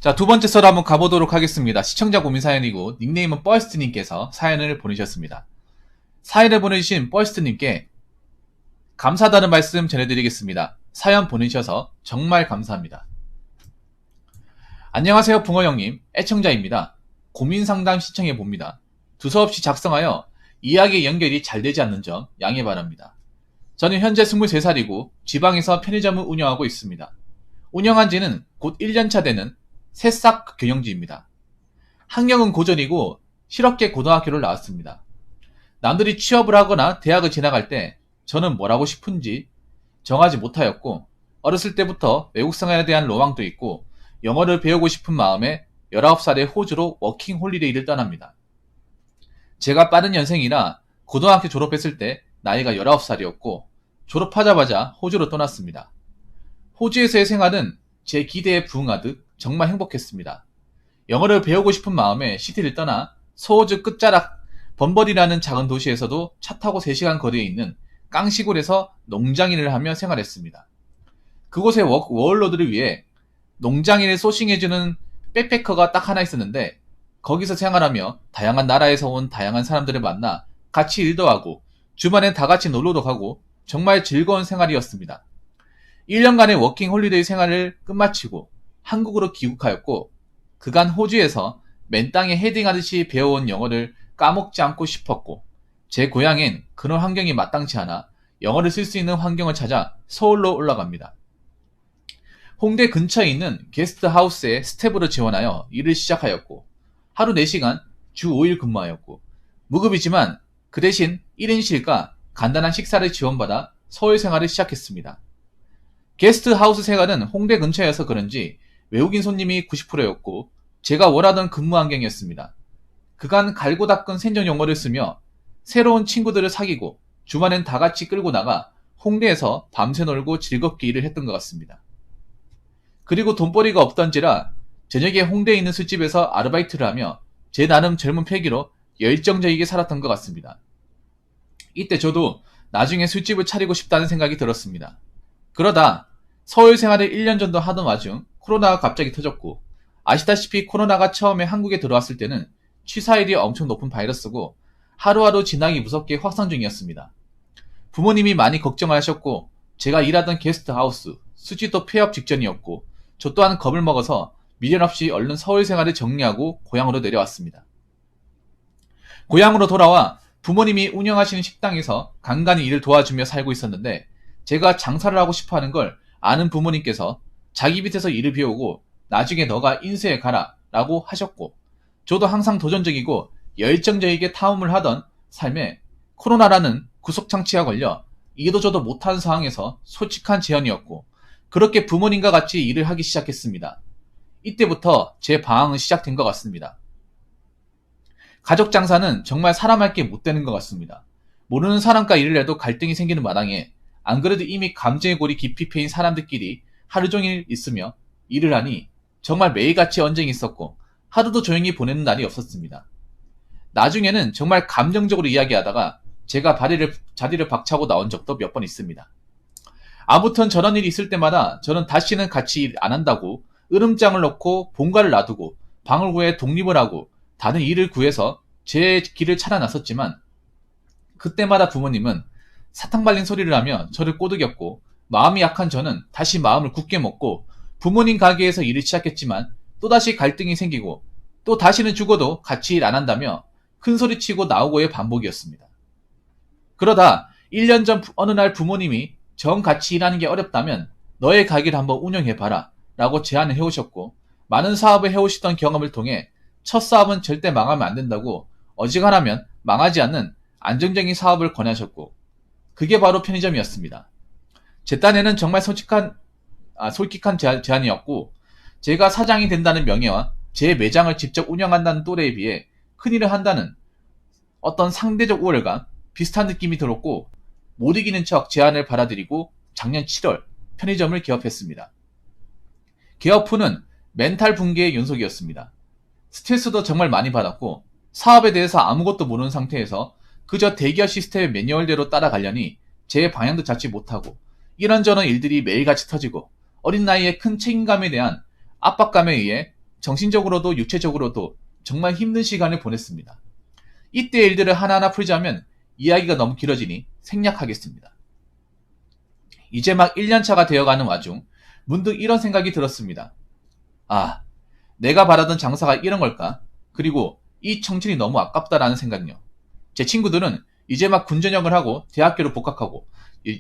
자, 두 번째 썰 한번 가보도록 하겠습니다. 시청자 고민 사연이고 닉네임은 뻘스트님께서 사연을 보내셨습니다. 사연을 보내주신 뻘스트님께 감사하다는 말씀 전해드리겠습니다. 사연 보내주셔서 정말 감사합니다. 안녕하세요 붕어형님, 애청자입니다. 고민상담 신청해봅니다. 두서없이 작성하여 이야기의 연결이 잘 되지 않는 점 양해 바랍니다. 저는 현재 23살이고 지방에서 편의점을 운영하고 있습니다. 운영한 지는 곧 1년차 되는 새싹 경영지입니다. 학력은 고졸이고 실업계 고등학교를 나왔습니다. 남들이 취업을 하거나 대학을 지나갈 때 저는 뭘 하고 싶은지 정하지 못하였고, 어렸을 때부터 외국 생활에 대한 로망도 있고 영어를 배우고 싶은 마음에 19살에 호주로 워킹 홀리데이를 떠납니다. 제가 빠른 연생이라 고등학교 졸업했을 때 나이가 19살이었고 졸업하자마자 호주로 떠났습니다. 호주에서의 생활은 제 기대에 부응하듯 정말 행복했습니다. 영어를 배우고 싶은 마음에 시티를 떠나 소호주 끝자락 번벌이라는 작은 도시에서도 차 타고 3시간 거리에 있는 깡시골에서 농장일을 하며 생활했습니다. 그곳의 워홀러들을 위해 농장일을 소싱해주는 백패커가 딱 하나 있었는데, 거기서 생활하며 다양한 나라에서 온 다양한 사람들을 만나 같이 일도 하고 주말엔 다 같이 놀러도 가고 정말 즐거운 생활이었습니다. 1년간의 워킹 홀리데이 생활을 끝마치고 한국으로 귀국하였고, 그간 호주에서 맨 땅에 헤딩하듯이 배워온 영어를 까먹지 않고 싶었고, 제 고향엔 그런 환경이 마땅치 않아 영어를 쓸 수 있는 환경을 찾아 서울로 올라갑니다. 홍대 근처에 있는 게스트하우스에 스텝으로 지원하여 일을 시작하였고, 하루 4시간 주 5일 근무하였고, 무급이지만 그 대신 1인 실과 간단한 식사를 지원받아 서울 생활을 시작했습니다. 게스트하우스 생활은 홍대 근처여서 그런지 외국인 손님이 90%였고 제가 원하던 근무 환경이었습니다. 그간 갈고 닦은 생전 영어를 쓰며 새로운 친구들을 사귀고 주말엔 다 같이 끌고 나가 홍대에서 밤새 놀고 즐겁게 일을 했던 것 같습니다. 그리고 돈벌이가 없던지라 저녁에 홍대에 있는 술집에서 아르바이트를 하며 제 나름 젊은 패기로 열정적이게 살았던 것 같습니다. 이때 저도 나중에 술집을 차리고 싶다는 생각이 들었습니다. 그러다 서울 생활을 1년 정도 하던 와중 코로나가 갑자기 터졌고, 아시다시피 코로나가 처음에 한국에 들어왔을 때는 취사율이 엄청 높은 바이러스고 하루하루 지나기 무섭게 확산 중이었습니다. 부모님이 많이 걱정하셨고 제가 일하던 게스트하우스, 수지도 폐업 직전이었고 저 또한 겁을 먹어서 미련 없이 얼른 서울 생활을 정리하고 고향으로 내려왔습니다. 고향으로 돌아와 부모님이 운영하시는 식당에서 간간히 일을 도와주며 살고 있었는데, 제가 장사를 하고 싶어하는 걸 아는 부모님께서 자기 밑에서 일을 배우고 나중에 너가 인수해 가라 라고 하셨고, 저도 항상 도전적이고 열정적이게 탐험을 하던 삶에 코로나라는 구속장치가 걸려 이도 저도 못한 상황에서 솔직한 제안이었고, 그렇게 부모님과 같이 일을 하기 시작했습니다. 이때부터 제 방황은 시작된 것 같습니다. 가족 장사는 정말 사람할 게 못 되는 것 같습니다. 모르는 사람과 일을 해도 갈등이 생기는 마당에, 안 그래도 이미 감정의 골이 깊이 패인 사람들끼리 하루 종일 있으며 일을 하니 정말 매일같이 언쟁이 있었고 하루도 조용히 보내는 날이 없었습니다. 나중에는 정말 감정적으로 이야기하다가 제가 자리를 박차고 나온 적도 몇 번 있습니다. 아무튼 저런 일이 있을 때마다 저는 다시는 같이 일 안 한다고 으름장을 놓고 본가를 놔두고 방을 구해 독립을 하고 다른 일을 구해서 제 길을 찾아 나섰지만, 그때마다 부모님은 사탕 발린 소리를 하며 저를 꼬드겼고, 마음이 약한 저는 다시 마음을 굳게 먹고 부모님 가게에서 일을 시작했지만 또다시 갈등이 생기고, 또 다시는 죽어도 같이 일 안 한다며 큰소리치고 나오고의 반복이었습니다. 그러다 1년 전 어느 날 부모님이 정 같이 일하는 게 어렵다면 너의 가게를 한번 운영해봐라 라고 제안을 해오셨고, 많은 사업을 해오시던 경험을 통해 첫 사업은 절대 망하면 안 된다고 어지간하면 망하지 않는 안정적인 사업을 권하셨고, 그게 바로 편의점이었습니다. 제 딴에는 정말 솔직한 제안이었고, 제가 사장이 된다는 명예와 제 매장을 직접 운영한다는 또래에 비해 큰일을 한다는 어떤 상대적 우월감, 비슷한 느낌이 들었고, 못 이기는 척 제안을 받아들이고 작년 7월 편의점을 개업했습니다. 개업 후는 멘탈 붕괴의 연속이었습니다. 스트레스도 정말 많이 받았고 사업에 대해서 아무것도 모르는 상태에서 그저 대기업 시스템의 매뉴얼대로 따라가려니 제 방향도 잡지 못하고 이런저런 일들이 매일같이 터지고 어린 나이에 큰 책임감에 대한 압박감에 의해 정신적으로도 육체적으로도 정말 힘든 시간을 보냈습니다. 이때 일들을 하나하나 풀자면 이야기가 너무 길어지니 생략하겠습니다. 이제 막 1년차가 되어가는 와중 문득 이런 생각이 들었습니다. 아, 내가 바라던 장사가 이런 걸까? 그리고 이 청춘이 너무 아깝다라는 생각요. 제 친구들은 이제 막 군전역을 하고 대학교를 복학하고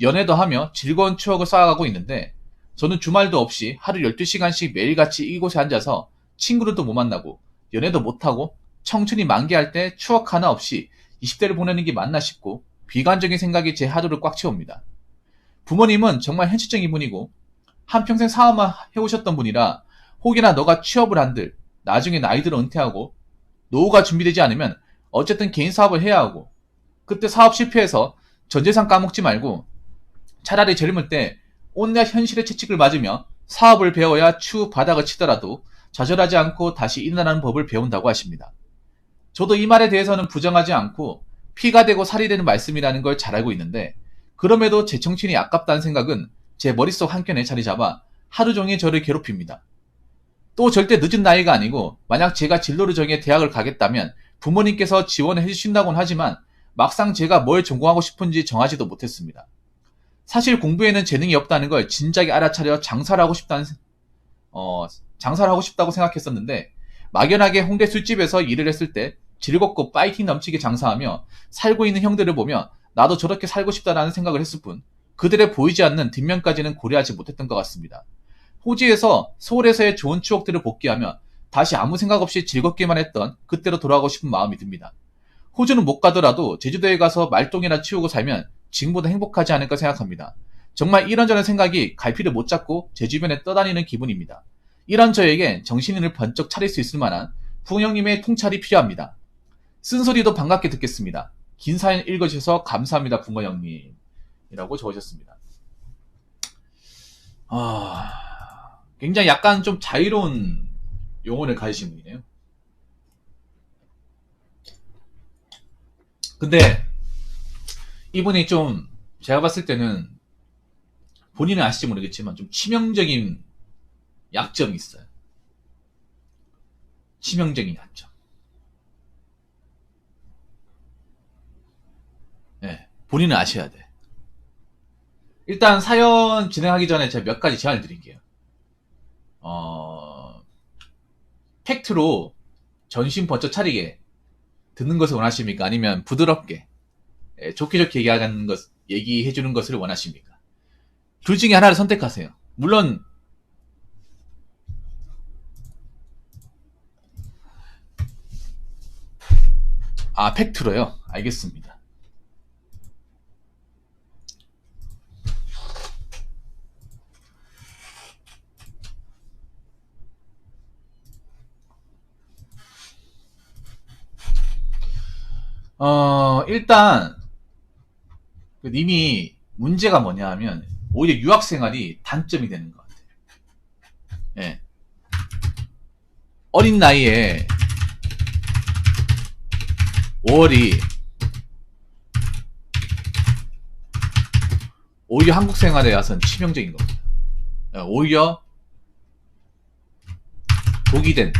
연애도 하며 즐거운 추억을 쌓아가고 있는데 저는 주말도 없이 하루 12시간씩 매일같이 이곳에 앉아서 친구들도 못 만나고 연애도 못하고 청춘이 만개할 때 추억 하나 없이 20대를 보내는 게 맞나 싶고 비관적인 생각이 제 하루를 꽉 채웁니다. 부모님은 정말 현실적인 분이고 한평생 사업만 해오셨던 분이라 혹여나 너가 취업을 한들 나중에 나이 들어 은퇴하고 노후가 준비되지 않으면 어쨌든 개인 사업을 해야 하고 그때 사업 실패해서 전 재산 까먹지 말고 차라리 젊을 때 온갖 현실의 채찍을 맞으며 사업을 배워야 추후 바닥을 치더라도 좌절하지 않고 다시 일어나는 법을 배운다고 하십니다. 저도 이 말에 대해서는 부정하지 않고 피가 되고 살이 되는 말씀이라는 걸 잘 알고 있는데 그럼에도 제 청춘이 아깝다는 생각은 제 머릿속 한켠에 자리 잡아 하루 종일 저를 괴롭힙니다. 또 절대 늦은 나이가 아니고 만약 제가 진로를 정해 대학을 가겠다면 부모님께서 지원을 해주신다고는 하지만 막상 제가 뭘 전공하고 싶은지 정하지도 못했습니다. 사실 공부에는 재능이 없다는 걸 진작에 알아차려 장사를 하고 싶다고 생각했었는데 막연하게 홍대 술집에서 일을 했을 때 즐겁고 파이팅 넘치게 장사하며 살고 있는 형들을 보며 나도 저렇게 살고 싶다라는 생각을 했을 뿐 그들의 보이지 않는 뒷면까지는 고려하지 못했던 것 같습니다. 호주에서 서울에서의 좋은 추억들을 복귀하며 다시 아무 생각 없이 즐겁기만 했던 그때로 돌아가고 싶은 마음이 듭니다. 호주는 못 가더라도 제주도에 가서 말똥이나 치우고 살면 지금보다 행복하지 않을까 생각합니다. 정말 이런저런 생각이 갈피를 못 잡고 제 주변에 떠다니는 기분입니다. 이런 저에게 정신을 번쩍 차릴 수 있을 만한 부형님의 통찰이 필요합니다. 쓴소리도 반갑게 듣겠습니다. 긴 사연 읽어주셔서 감사합니다, 붕어형님. 이라고 적으셨습니다. 굉장히 약간 좀 자유로운 영혼을 가지신 분이네요. 근데 이분이 좀 제가 봤을 때는 본인은 아실지 모르겠지만 좀 치명적인 약점이 있어요. 치명적인 약점. 네, 본인은 아셔야 돼. 일단 사연 진행하기 전에 제가 몇 가지 제안을 드릴게요. 팩트로 전신 번쩍 차리게 듣는 것을 원하십니까? 아니면 부드럽게 좋게 얘기해주는 것을 원하십니까? 둘 중에 하나를 선택하세요. 물론 팩트로요? 알겠습니다. 일단 님이 문제가 뭐냐 하면 오히려 유학생활이 단점이 되는 것 같아요. 예. 어린 나이에 5월이 오히려 한국 생활에 와서는 치명적인 겁니다. 오히려 독이 된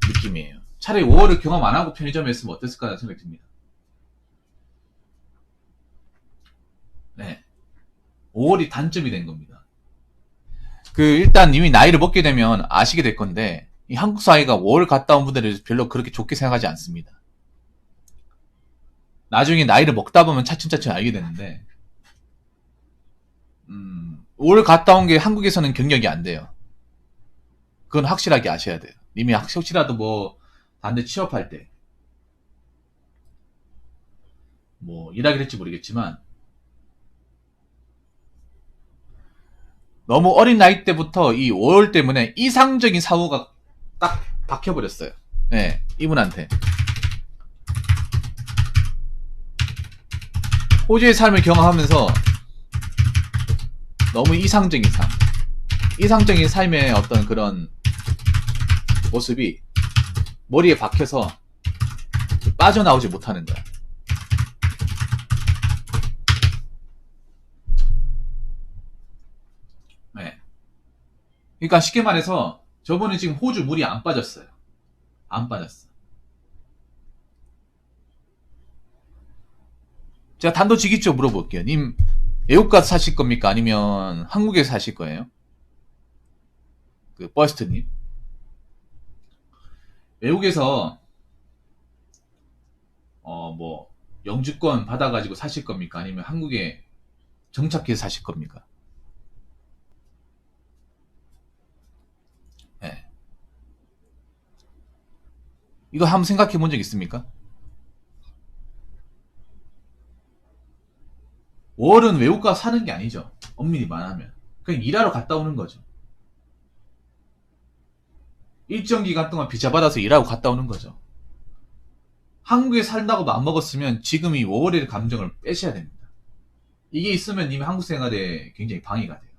느낌이에요. 차라리 5월을 경험 안 하고 편의점에 있으면 어땠을까 생각이 듭니다. 네. 5월이 단점이 된 겁니다. 일단 이미 나이를 먹게 되면 아시게 될 건데, 이 한국 사회가 5월 갔다 온 분들을 별로 그렇게 좋게 생각하지 않습니다. 나중에 나이를 먹다 보면 차츰차츰 알게 되는데, 5월 갔다 온 게 한국에서는 경력이 안 돼요. 그건 확실하게 아셔야 돼요. 이미 혹시라도 다른 데 취업할 때, 일하긴 할지 모르겠지만, 너무 어린 나이 때부터 이 5월 때문에 이상적인 사고가 딱 박혀버렸어요. 네, 이분한테. 호주의 삶을 경험하면서 너무 이상적인 삶의 어떤 그런 모습이 머리에 박혀서 빠져나오지 못하는 거야. 네. 그러니까 쉽게 말해서 저번에 지금 호주 물이 안 빠졌어요. 안 빠졌어. 제가 단도직입적으로 물어볼게요. 님 애국가 사실 겁니까? 아니면 한국에서 사실 거예요? 그 버스트님. 외국에서 뭐 영주권 받아가지고 사실 겁니까? 아니면 한국에 정착해서 사실 겁니까? 네. 이거 한번 생각해 본 적 있습니까? 월은 외국가 사는 게 아니죠. 엄밀히 말하면. 그냥 일하러 갔다 오는 거죠. 일정 기간 동안 비자 받아서 일하고 갔다 오는 거죠. 한국에 살다고 마음먹었으면 지금 이 월의 감정을 빼셔야 됩니다. 이게 있으면 이미 한국 생활에 굉장히 방해가 돼요.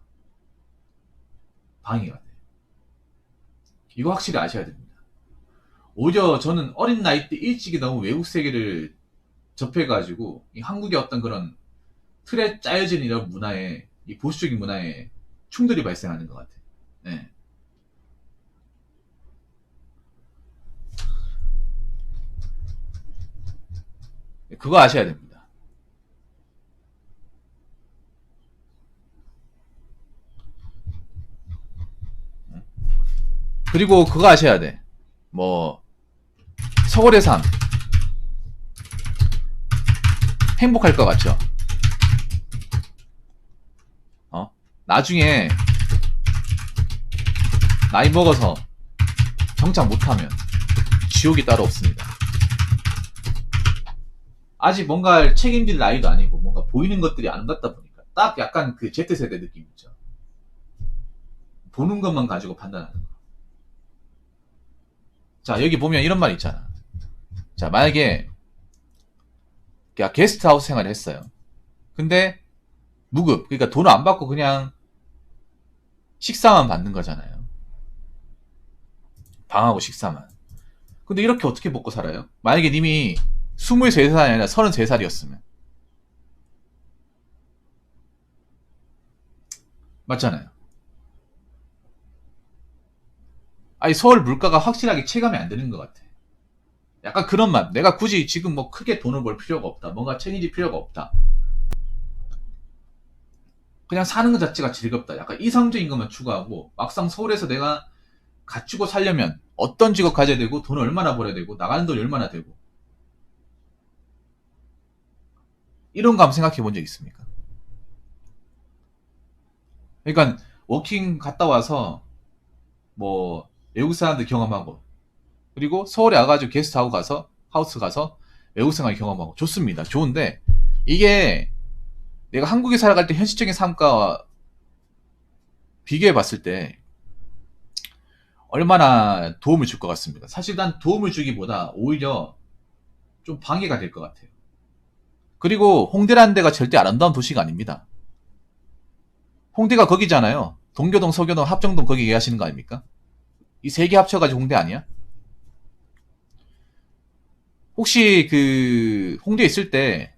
방해가 돼요. 이거 확실히 아셔야 됩니다. 오히려 저는 어린 나이 때 일찍이 너무 외국 세계를 접해가지고 이 한국의 어떤 그런 틀에 짜여진 이런 문화에, 이 보수적인 문화에 충돌이 발생하는 것 같아요. 네. 그거 아셔야 됩니다. 그리고 그거 아셔야 돼. 뭐 서울의 삶 행복할 것 같죠? 나중에 나이 먹어서 정착 못하면 지옥이 따로 없습니다. 아직 뭔가 책임질 나이도 아니고 뭔가 보이는 것들이 아름답다 보니까 딱 약간 그 Z세대 느낌 있죠. 보는 것만 가지고 판단하는 거. 자, 여기 보면 이런 말 있잖아. 자, 만약에 게스트하우스 생활을 했어요. 근데 무급, 그러니까 돈을 안 받고 그냥 식사만 받는 거잖아요. 방하고 식사만. 근데 이렇게 어떻게 먹고 살아요? 만약에 님이 23살이 아니라 33살이었으면. 맞잖아요. 아니, 서울 물가가 확실하게 체감이 안 되는 것 같아. 약간 그런 맛. 내가 굳이 지금 뭐 크게 돈을 벌 필요가 없다. 뭔가 책임질 필요가 없다. 그냥 사는 것 자체가 즐겁다. 약간 이성적인 것만 추구하고 막상 서울에서 내가 갖추고 살려면 어떤 직업 가져야 되고 돈을 얼마나 벌어야 되고 나가는 돈이 얼마나 되고 이런 거 한번 생각해 본 적 있습니까? 그러니까 워킹 갔다 와서 뭐 외국 사람들 경험하고 그리고 서울에 와가지고 게스트하고 가서 하우스 가서 외국 생활 경험하고 좋습니다. 좋은데 이게 내가 한국에 살아갈 때 현실적인 삶과 비교해 봤을 때 얼마나 도움을 줄 것 같습니다. 사실 난 도움을 주기보다 오히려 좀 방해가 될 것 같아요. 그리고 홍대라는 데가 절대 아름다운 도시가 아닙니다. 홍대가 거기잖아요. 동교동, 서교동, 합정동 거기 얘기하시는 거 아닙니까? 이 세 개 합쳐가지고 홍대 아니야? 혹시 그 홍대에 있을 때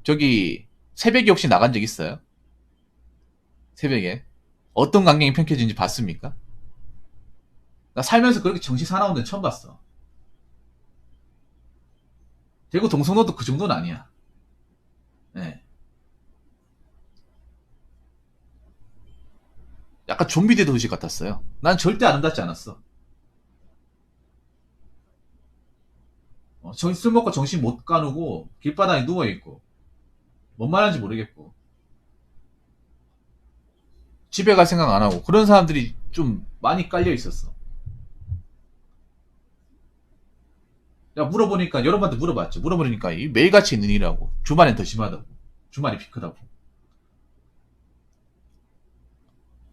저기 새벽에 혹시 나간 적 있어요? 새벽에 어떤 광경이 펼쳐지는지 봤습니까? 나 살면서 그렇게 정시 사나운 데는 처음 봤어. 대구 동성로도 그 정도는 아니야. 네. 약간 좀비대 도시 같았어요. 난 절대 아름답지 않았어. 술 먹고 정신 못 가누고 길바닥에 누워있고 뭔 말하는지 모르겠고 집에 갈 생각 안 하고 그런 사람들이 좀 많이 깔려 있었어. 야 물어보니까 여러분한테 물어봤죠. 물어보니까 이 매일같이 있는 일이라고. 주말엔 더 심하다고. 주말이 피크다고.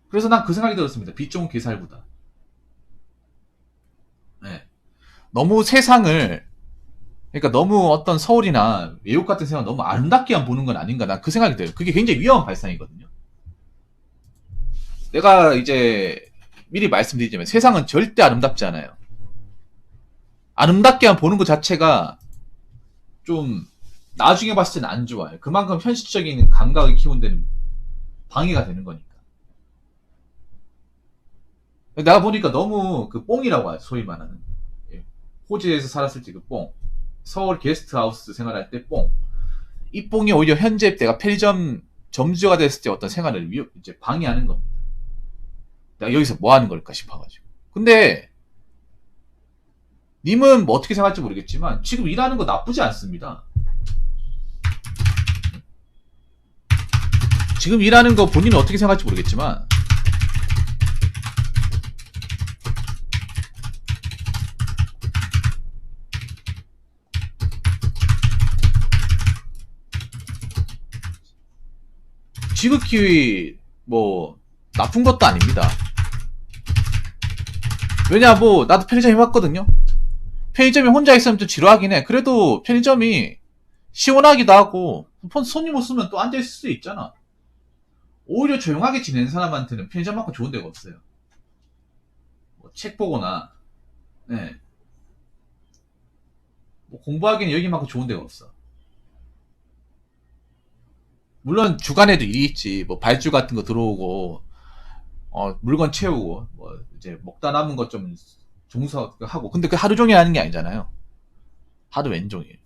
그래서 난 그 생각이 들었습니다. 빛 좋은 개살보다. 네. 너무 세상을 그러니까 너무 어떤 서울이나 외국 같은 세상 너무 아름답게만 보는 건 아닌가 난 그 생각이 들어요. 그게 굉장히 위험한 발상이거든요. 내가 이제 미리 말씀드리자면 세상은 절대 아름답지 않아요. 아름답게만 보는 것 자체가 좀 나중에 봤을 때는 안 좋아요. 그만큼 현실적인 감각을 키우는 데는 방해가 되는 거니까. 내가 보니까 너무 그 뽕이라고 하죠. 소위 말하는. 예. 호주에서 살았을 때 그 뽕. 서울 게스트하우스 생활할 때 뽕. 이 뽕이 오히려 현재 내가 편의점 점주가 됐을 때 어떤 생활을 이제 방해하는 겁니다. 내가 여기서 뭐 하는 걸까 싶어가지고. 근데 님은 뭐 어떻게 생각할지 모르겠지만 지금 일하는 거 나쁘지 않습니다. 지금 일하는 거 본인은 어떻게 생각할지 모르겠지만 지극히 뭐 나쁜 것도 아닙니다. 왜냐 뭐 나도 편의점 해봤거든요. 편의점에 혼자 있으면 좀 지루하긴 해. 그래도 편의점이 시원하기도 하고 손님 없으면 또 앉아있을 수 있잖아. 오히려 조용하게 지내는 사람한테는 편의점만큼 좋은 데가 없어요. 뭐 책 보거나 네. 뭐 공부하기는 여기만큼 좋은 데가 없어. 물론 주간에도 일이 있지. 뭐 발주 같은 거 들어오고 물건 채우고 뭐 이제 먹다 남은 것 좀 종사하고. 근데 그 하루 종일 하는 게 아니잖아요. 하루 왼종일.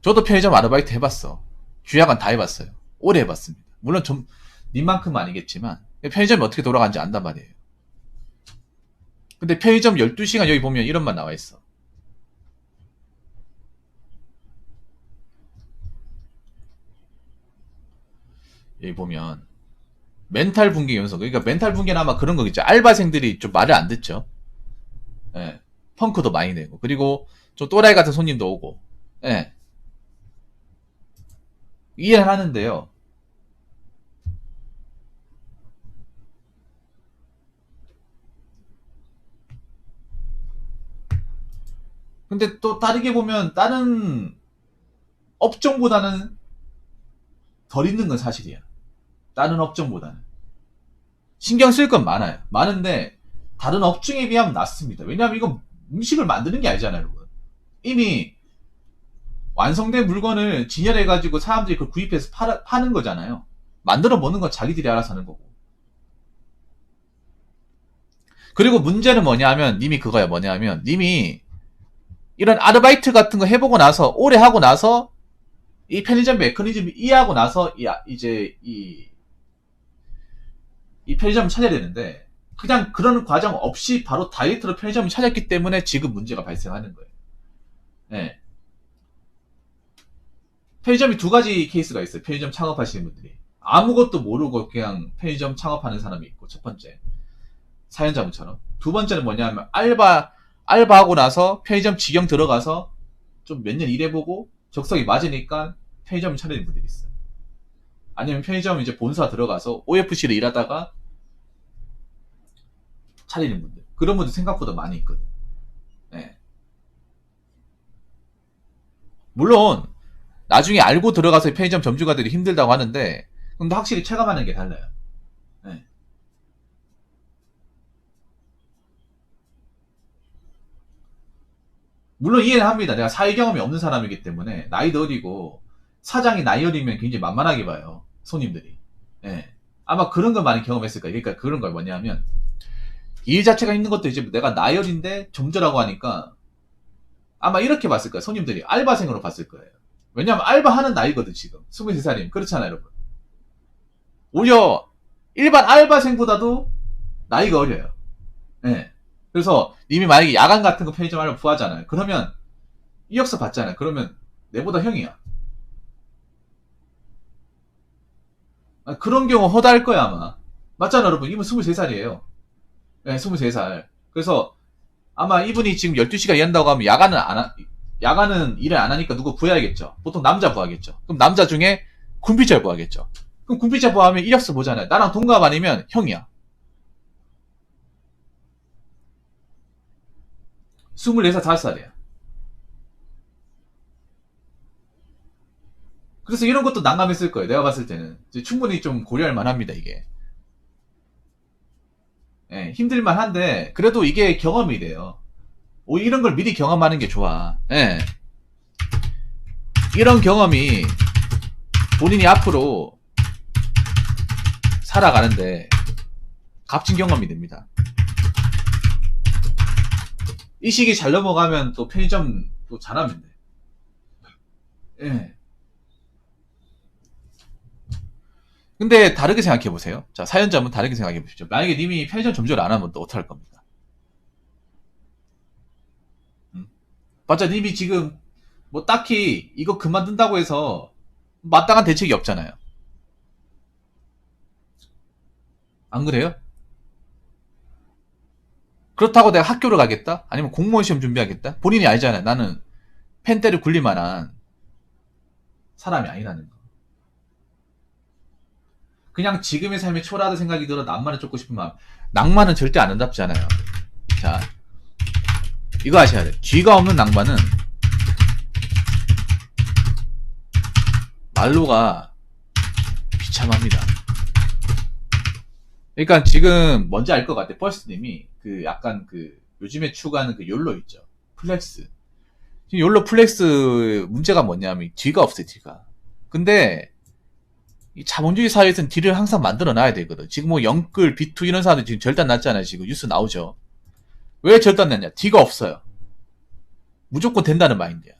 저도 편의점 아르바이트 해봤어. 주야간 다 해봤어요. 오래 해봤습니다. 물론 좀 님만큼은 아니겠지만 편의점이 어떻게 돌아가는지 안단 말이에요. 근데 편의점 12시간 여기 보면 이런만 나와있어. 여기 보면 멘탈 붕괴 연속. 그러니까 멘탈 붕괴는 아마 그런 거겠죠. 알바생들이 좀 말을 안 듣죠. 예. 펑크도 많이 내고. 그리고 좀 또라이 같은 손님도 오고. 예. 이해를 하는데요. 근데 또 다르게 보면 다른 업종보다는 덜 있는 건 사실이야. 다른 업종보다는. 신경 쓸 건 많아요. 많은데 다른 업종에 비하면 낫습니다. 왜냐하면 이건 음식을 만드는 게 아니잖아요, 여러분. 이미 완성된 물건을 진열해가지고 사람들이 그걸 구입해서 파는 거잖아요. 만들어 먹는 건 자기들이 알아서 하는 거고. 그리고 문제는 뭐냐 하면 님이 그거야. 뭐냐 하면 님이 이런 아르바이트 같은 거 해보고 나서 오래 하고 나서 이 편의점 메커니즘을 이해하고 나서 이제 이 편의점을 찾아야 되는데 그냥 그런 과정 없이 바로 다이렉트로 편의점을 찾았기 때문에 지금 문제가 발생하는 거예요. 네. 편의점이 두 가지 케이스가 있어요. 편의점 창업하시는 분들이. 아무것도 모르고 그냥 편의점 창업하는 사람이 있고, 첫 번째. 사연자분처럼. 두 번째는 뭐냐면, 알바하고 나서 편의점 직영 들어가서 좀 몇 년 일해보고 적성이 맞으니까 편의점을 차리는 분들이 있어요. 아니면 편의점 이제 본사 들어가서 OFC를 일하다가 차리는 분들. 그런 분들 생각보다 많이 있거든. 네. 물론, 나중에 알고 들어가서 편의점 점주가 되기 힘들다고 하는데, 근데 확실히 체감하는 게 달라요. 네. 물론 이해는 합니다. 내가 사회 경험이 없는 사람이기 때문에, 나이도 어리고, 사장이 나이 어리면 굉장히 만만하게 봐요. 손님들이. 네. 아마 그런 걸 많이 경험했을 거예요. 그러니까 그런 걸 뭐냐면, 일 자체가 있는 것도 이제 내가 나이 어린데 점주라고 하니까, 아마 이렇게 봤을 거예요. 손님들이 알바생으로 봤을 거예요. 왜냐면 알바하는 나이거든 지금 23살이면. 그렇잖아요 여러분. 오히려 일반 알바생보다도 나이가 어려요. 네. 그래서 님이 만약에 야간 같은 거 편의점 알바 구하잖아요. 그러면 이력서 받잖아요. 그러면 내보다 형이야. 그런 경우 허다할 거야 아마. 맞잖아 여러분. 이분 23살이에요. 네, 23살. 그래서 아마 이분이 지금 12시간 일한다고 하면 야간은 일을 안 하니까 누구 구해야겠죠. 보통 남자 구하겠죠. 그럼 남자 중에 군필자 구하겠죠. 그럼 군필자 구하면 이력서 보잖아요. 나랑 동갑 아니면 형이야. 24살, 5살이야. 그래서 이런 것도 난감했을 거예요. 내가 봤을 때는. 충분히 좀 고려할 만합니다, 이게. 예, 힘들만 한데, 그래도 이게 경험이 돼요. 이런 걸 미리 경험하는 게 좋아. 예. 이런 경험이 본인이 앞으로 살아가는데 값진 경험이 됩니다. 이 시기 잘 넘어가면 또 편의점 또 잘하면 돼. 예. 근데 다르게 생각해 보세요. 자, 사연자분 다르게 생각해 보십시오. 만약에 님이 편의점 점주를 안 하면 또 어떡할 겁니까? 맞아, 님이 지금 뭐 딱히 이거 그만둔다고 해서 마땅한 대책이 없잖아요. 안 그래요? 그렇다고 내가 학교를 가겠다? 아니면 공무원 시험 준비하겠다? 본인이 알잖아요. 나는 펜대를 굴릴 만한 사람이 아니라는 거. 그냥 지금의 삶이 초라하다 생각이 들어 낭만을 쫓고 싶은 마음. 낭만은 절대 안 응답잖아요. 자, 이거 아셔야 돼요. 쥐가 없는 낭만은 말로가 비참합니다. 그러니까 지금 뭔지 알 것 같아. 퍼스트님이 그 약간 그 요즘에 추구하는 그 욜로 있죠. 플렉스. 지금 욜로 플렉스 문제가 뭐냐면 뒤가 없어요. 뒤가. 근데 이 자본주의 사회에서는 뒤를 항상 만들어 놔야 되거든. 지금 뭐 영끌, 비투 이런 사람들 지금 절단 났잖아요. 지금 뉴스 나오죠. 왜 절단 났냐? 뒤가 없어요. 무조건 된다는 마인드야.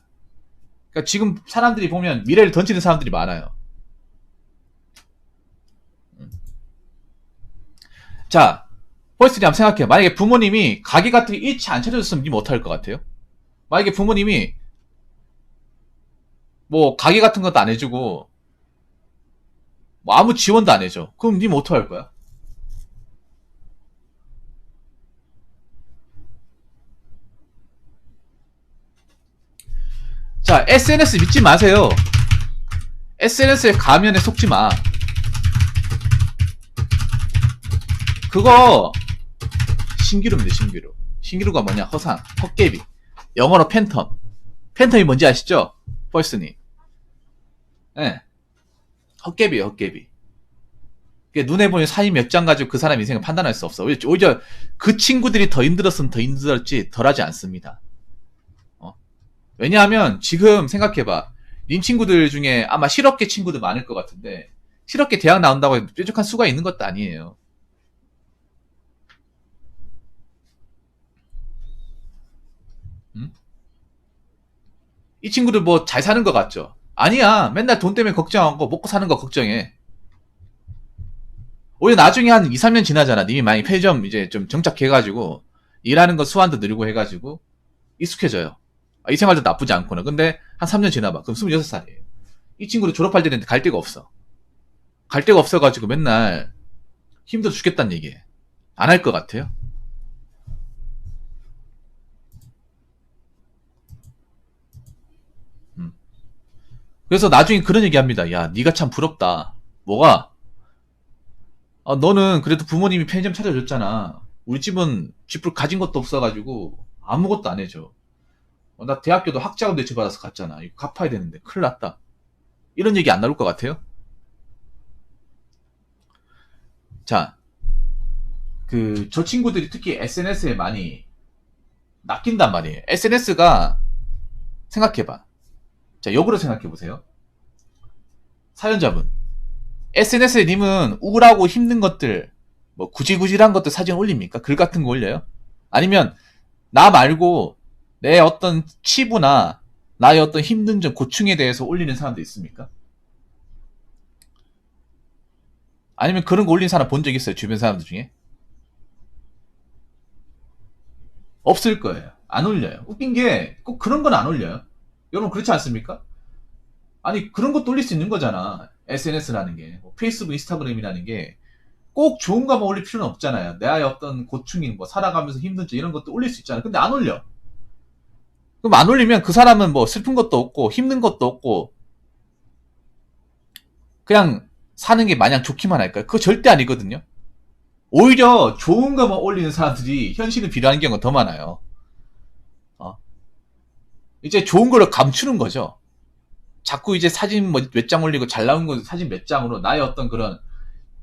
그러니까 지금 사람들이 보면 미래를 던지는 사람들이 많아요. 자, 퍼스트님 한번 생각해요. 만약에 부모님이 가게 같은 게 일치 안 차려줬으면 님 어떡할 것 같아요? 만약에 부모님이 뭐 가게 같은 것도 안 해주고 뭐 아무 지원도 안 해줘. 그럼 님 어떡할 거야? 자, SNS 믿지 마세요. SNS의 가면에 속지 마. 그거 신기루입니다. 신기루. 신기루가 뭐냐? 허상, 헛개비. 영어로 팬텀. 팬텀이 뭔지 아시죠? 퍼스트님. 예. 네. 헛개비예요. 헛개비. 눈에 보이는 사진 몇 장 가지고 그 사람 인생을 판단할 수 없어. 오히려 그 친구들이 더 힘들었으면 더 힘들었지 덜하지 않습니다. 왜냐하면 지금 생각해봐. 님 친구들 중에 아마 실업계 친구들 많을 것 같은데 실업계 대학 나온다고 해도 뾰족한 수가 있는 것도 아니에요. 응? 이 친구들 뭐 잘 사는 것 같죠? 아니야. 맨날 돈 때문에 걱정하고 먹고 사는 거 걱정해. 오히려 나중에 한 2, 3년 지나잖아. 님이 많이 편의점 이제 좀 정착해가지고 일하는 거 수완도 늘고 해가지고 익숙해져요. 이 생활도 나쁘지 않구나. 근데 한 3년 지나봐. 그럼 26살이에요. 이 친구들 졸업할 때는 갈 데가 없어. 갈 데가 없어가지고 맨날 힘들어 죽겠다는 얘기해. 안 할 것 같아요? 그래서 나중에 그런 얘기 합니다. 야, 네가 참 부럽다. 뭐가? 너는 그래도 부모님이 편의점 차려줬잖아. 우리 집은 집을 가진 것도 없어가지고 아무것도 안 해줘. 나 대학교도 학자금 대출받아서 갔잖아. 이거 갚아야 되는데 큰일 났다. 이런 얘기 안 나올 것 같아요? 자, 저 친구들이 특히 SNS에 많이 낚인단 말이에요. SNS가 생각해봐. 자, 역으로 생각해보세요. 사연자분. SNS에 님은 우울하고 힘든 것들, 뭐 구질구질한 것들 사진 올립니까? 글 같은 거 올려요? 아니면 나 말고 내 어떤 치부나 나의 어떤 힘든 점, 고충에 대해서 올리는 사람도 있습니까? 아니면 그런 거 올린 사람 본 적 있어요? 주변 사람들 중에? 없을 거예요. 안 올려요. 웃긴 게 꼭 그런 건 안 올려요. 여러분 그렇지 않습니까? 아니 그런 것도 올릴 수 있는 거잖아. SNS라는 게. 뭐 페이스북, 인스타그램이라는 게 꼭 좋은 것만 올릴 필요는 없잖아요. 나의 어떤 고충인 뭐 살아가면서 힘든 점 이런 것도 올릴 수 있잖아요. 근데 안 올려. 그럼 안 올리면 그 사람은 뭐 슬픈 것도 없고 힘든 것도 없고 그냥 사는 게 마냥 좋기만 할까요? 그거 절대 아니거든요. 오히려 좋은 것만 올리는 사람들이 현실을 비료하는 경우가 더 많아요. 어. 이제 좋은 걸로 감추는 거죠. 자꾸 이제 사진 뭐 몇 장 올리고 잘 나온 거 사진 몇 장으로 나의 어떤 그런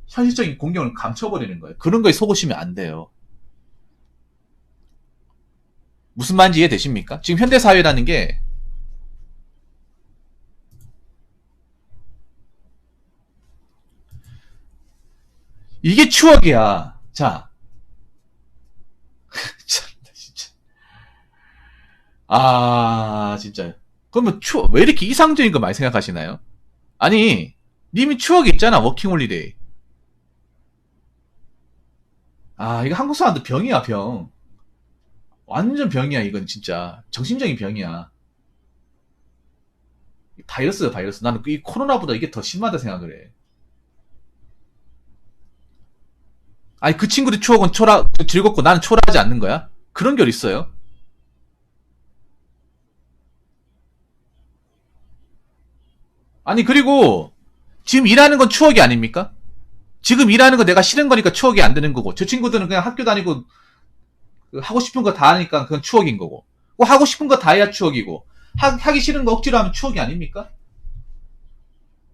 현실적인 공경을 감춰버리는 거예요. 그런 거에 속으시면 안 돼요. 무슨 말인지 이해되십니까? 지금 현대사회라는 게 이게 추억이야. 자, 참나, 진짜. 진짜. 그러면 왜 이렇게 이상적인 거 많이 생각하시나요? 아니, 님이 추억이 있잖아, 워킹홀리데이. 이거 한국 사람들 병이야, 병. 완전 병이야, 이건 진짜. 정신적인 병이야. 바이러스야, 바이러스. 나는 이 코로나보다 이게 더 심하다 생각을 해. 아니, 그 친구들 추억은 즐겁고 나는 초라하지 않는 거야? 그런 결 있어요? 아니, 그리고, 지금 일하는 건 추억이 아닙니까? 지금 일하는 거 내가 싫은 거니까 추억이 안 되는 거고, 저 친구들은 그냥 학교 다니고, 하고 싶은 거 다 하니까 그건 추억인 거고, 하고 싶은 거 다 해야 추억이고, 하기 싫은 거 억지로 하면 추억이 아닙니까?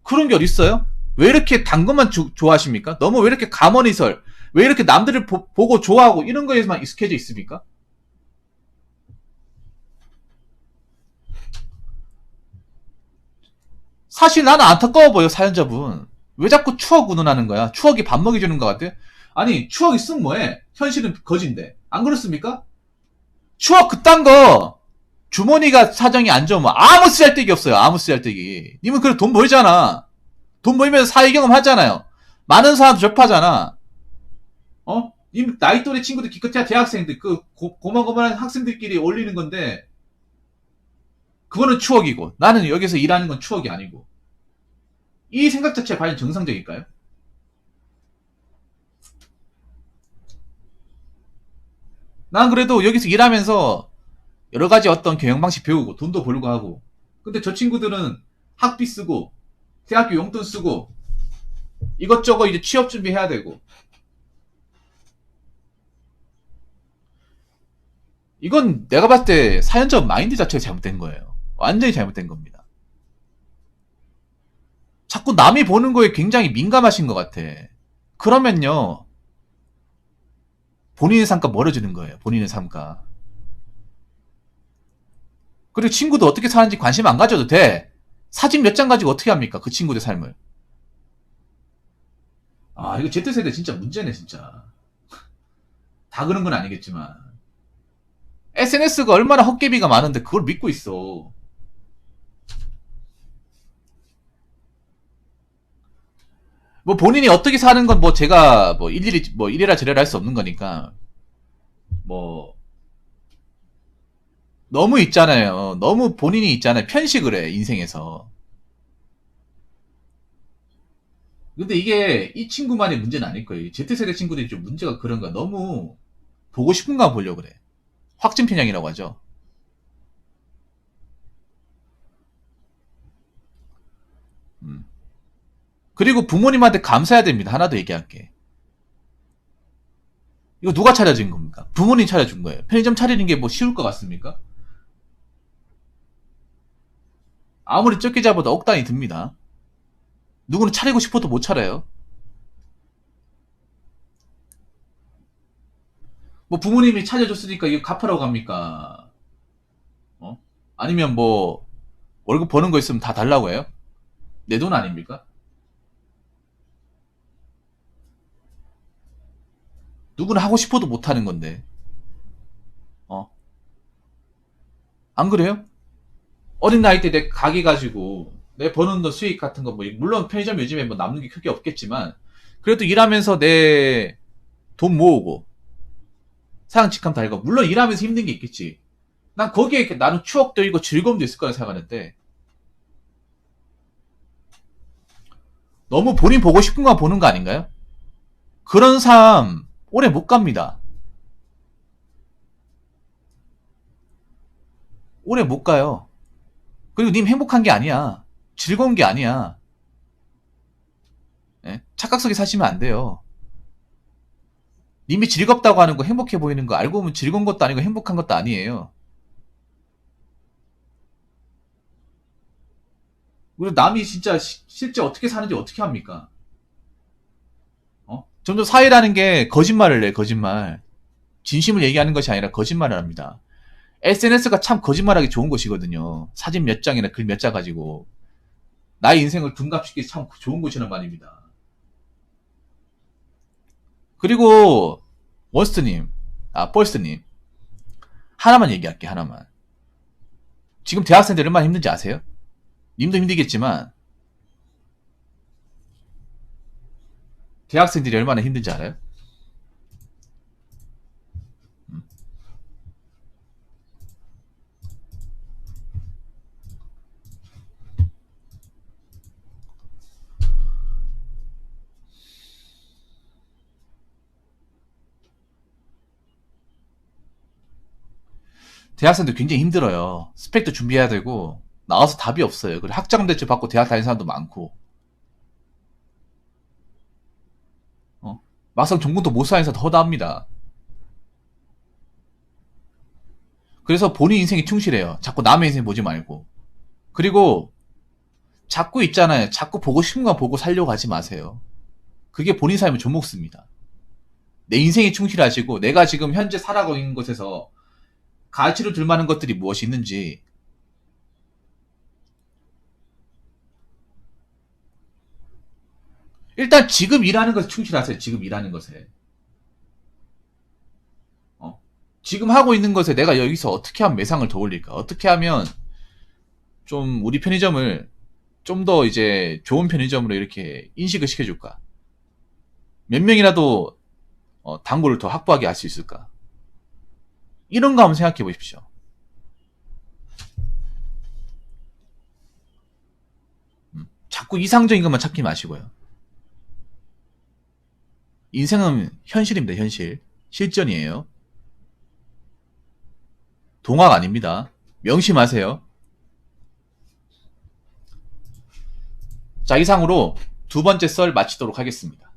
그런 게 어딨어요? 왜 이렇게 단 것만 좋아하십니까? 너무 왜 이렇게 가머니설, 왜 이렇게 남들을 보고 좋아하고 이런 거에만 익숙해져 있습니까? 사실 나는 안타까워 보여, 사연자분. 왜 자꾸 추억 운운하는 거야? 추억이 밥 먹여주는 것 같아? 아니, 추억 있으면 뭐해? 현실은 거진데. 안 그렇습니까? 추억 그딴 거, 주머니가 사정이 안 좋으면 아무 쓰잘데기 없어요. 아무 쓰잘데기. 님은 그래 돈 벌잖아. 돈 벌면서 사회 경험 하잖아요. 많은 사람 접하잖아. 님 나이 또래 친구들 기껏해야 대학생들 그 고만고만한 학생들끼리 어울리는 건데 그거는 추억이고 나는 여기서 일하는 건 추억이 아니고 이 생각 자체가 과연 정상적일까요? 난 그래도 여기서 일하면서 여러 가지 어떤 경영 방식 배우고 돈도 벌고 하고 근데 저 친구들은 학비 쓰고 대학교 용돈 쓰고 이것저것 이제 취업 준비해야 되고 이건 내가 봤을 때 사연자 마인드 자체가 잘못된 거예요. 완전히 잘못된 겁니다. 자꾸 남이 보는 거에 굉장히 민감하신 것 같아. 그러면요 본인의 삶과 멀어지는 거예요. 본인의 삶과. 그리고 친구도 어떻게 사는지 관심 안 가져도 돼. 사진 몇 장 가지고 어떻게 합니까? 그 친구들 삶을. 이거 Z세대 진짜 문제네, 진짜. 다 그런 건 아니겠지만. SNS가 얼마나 헛개비가 많은데 그걸 믿고 있어. 뭐 본인이 어떻게 사는 건 뭐 제가 뭐 일일이 뭐 이래라 저래라 할 수 없는 거니까. 뭐 너무 있잖아요. 너무 본인이 있잖아요. 편식을 해, 인생에서. 근데 이게 이 친구만의 문제는 아닐 거예요. Z세대 친구들이 좀 문제가 그런 거야. 너무 보고 싶은 거 보려고 그래. 확증 편향이라고 하죠. 음. 그리고 부모님한테 감사해야 됩니다. 하나 더 얘기할게. 이거 누가 차려준 겁니까? 부모님 차려준 거예요. 편의점 차리는 게 뭐 쉬울 것 같습니까? 아무리 적게 잡아도 억 단위 듭니다. 누구는 차리고 싶어도 못 차려요. 뭐 부모님이 차려줬으니까 이거 갚으라고 합니까? 어? 아니면 뭐 월급 버는 거 있으면 다 달라고 해요? 내 돈 아닙니까? 누구는 하고 싶어도 못 하는 건데. 어? 안 그래요? 어린 나이 때 내 가게 가지고 내 버는 돈 수익 같은 거 뭐 물론 편의점 요즘에 뭐 남는 게 크게 없겠지만 그래도 일하면서 내 돈 모으고 사양 직감 달고 물론 일하면서 힘든 게 있겠지. 난 거기에 나는 추억도 있고 즐거움도 있을 거라 생각하는데 너무 본인 보고 싶은 거 보는 거 아닌가요? 그런 삶 오래 못 갑니다. 오래 못 가요. 그리고 님 행복한 게 아니야. 즐거운 게 아니야. 예? 착각 속에 사시면 안 돼요. 님이 즐겁다고 하는 거 행복해 보이는 거 알고 보면 즐거운 것도 아니고 행복한 것도 아니에요. 그리고 남이 진짜 실제 어떻게 사는지 어떻게 합니까? 점점 사회라는 게 거짓말을 해, 거짓말. 진심을 얘기하는 것이 아니라 거짓말을 합니다. SNS가 참 거짓말하기 좋은 곳이거든요. 사진 몇 장이나 글 몇 장 가지고. 나의 인생을 둔갑시키기 참 좋은 곳이란 말입니다. 그리고 원스트님, 펄스님, 하나만 얘기할게. 하나만. 지금 대학생들 얼마나 힘든지 아세요? 님도 힘들겠지만 대학생들이 얼마나 힘든지 알아요? 대학생들 굉장히 힘들어요. 스펙도 준비해야 되고 나와서 답이 없어요. 그리고 학점 대출 받고 대학 다니는 사람도 많고 막상 전공도 못 사니까 더 나옵니다. 그래서 본인 인생에 충실해요. 자꾸 남의 인생 보지 말고. 그리고 자꾸 있잖아요. 자꾸 보고 싶은 거 보고 살려고 하지 마세요. 그게 본인 삶의 조목습니다. 내 인생에 충실하시고 내가 지금 현재 살아가고 있는 곳에서 가치로 들 만한 것들이 무엇이 있는지 일단 지금 일하는 것에 충실하세요. 지금 일하는 것에. 지금 하고 있는 것에 내가 여기서 어떻게 하면 매상을 더 올릴까? 어떻게 하면 좀 우리 편의점을 좀 더 이제 좋은 편의점으로 이렇게 인식을 시켜줄까? 몇 명이라도 단골을 더 확보하게 할 수 있을까? 이런 거 한번 생각해 보십시오. 자꾸 이상적인 것만 찾지 마시고요. 인생은 현실입니다. 현실. 실전이에요. 동화가 아닙니다. 명심하세요. 자, 이상으로 두 번째 썰 마치도록 하겠습니다.